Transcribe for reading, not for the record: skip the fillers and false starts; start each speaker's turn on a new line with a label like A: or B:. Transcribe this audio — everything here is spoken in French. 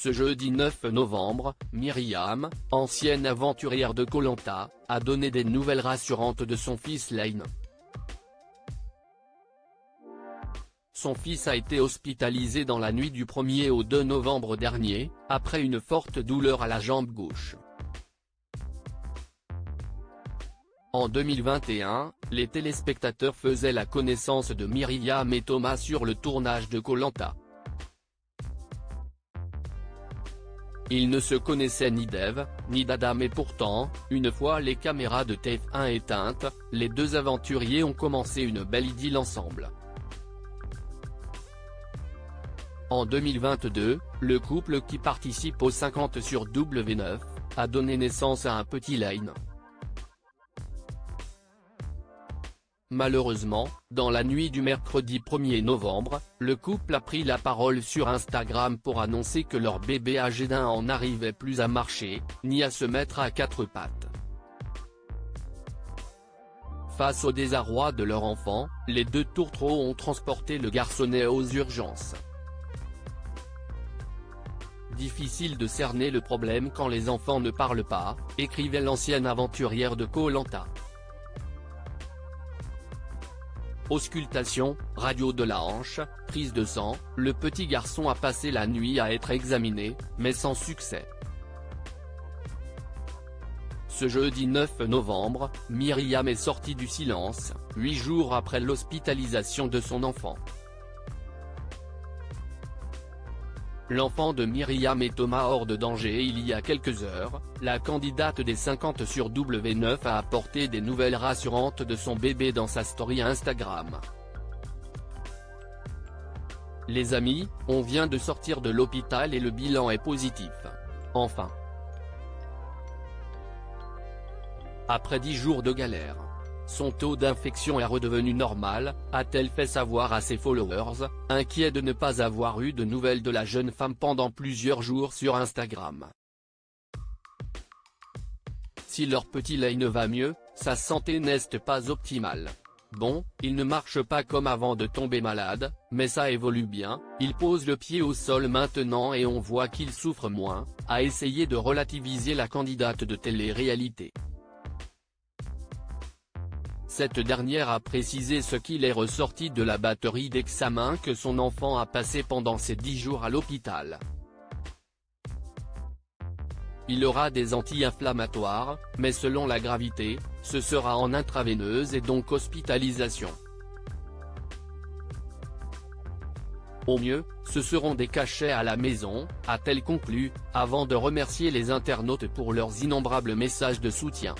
A: Ce jeudi 9 novembre, Myriam, ancienne aventurière de Koh Lanta, a donné des nouvelles rassurantes de son fils Lane. Son fils a été hospitalisé dans la nuit du 1er au 2 novembre dernier, après une forte douleur à la jambe gauche. En 2021, les téléspectateurs faisaient la connaissance de Myriam et Thomas sur le tournage de Koh Lanta. Ils ne se connaissaient ni d'Ève, ni d'Adam et pourtant, une fois les caméras de TF1 éteintes, les deux aventuriers ont commencé une belle idylle ensemble. En 2022, le couple qui participe aux 50 sur W9, a donné naissance à un petit Lane. Malheureusement, dans la nuit du mercredi 1er novembre, le couple a pris la parole sur Instagram pour annoncer que leur bébé âgé d'1 an n'arrivait plus à marcher, ni à se mettre à quatre pattes. Face au désarroi de leur enfant, les deux tourtereaux ont transporté le garçonnet aux urgences. Difficile de cerner le problème quand les enfants ne parlent pas, écrivait l'ancienne aventurière de Koh Lanta. Auscultation, radio de la hanche, prise de sang, le petit garçon a passé la nuit à être examiné, mais sans succès. Ce jeudi 9 novembre, Myriam est sortie du silence, 8 jours après l'hospitalisation de son enfant. L'enfant de Myriam et Thomas hors de danger il y a quelques heures, la candidate des 50 sur W9 a apporté des nouvelles rassurantes de son bébé dans sa story Instagram. Les amis, on vient de sortir de l'hôpital et le bilan est positif. Enfin. Après 10 jours de galère. Son taux d'infection est redevenu normal, a-t-elle fait savoir à ses followers, inquiets de ne pas avoir eu de nouvelles de la jeune femme pendant plusieurs jours sur Instagram. Si leur petit Lane va mieux, sa santé n'est pas optimale. Bon, il ne marche pas comme avant de tomber malade, mais ça évolue bien, il pose le pied au sol maintenant et on voit qu'il souffre moins, a essayé de relativiser la candidate de télé-réalité. Cette dernière a précisé ce qu'il est ressorti de la batterie d'examens que son enfant a passé pendant ces 10 jours à l'hôpital. Il aura des anti-inflammatoires, mais selon la gravité, ce sera en intraveineuse et donc hospitalisation. Au mieux, ce seront des cachets à la maison, a-t-elle conclu, avant de remercier les internautes pour leurs innombrables messages de soutien.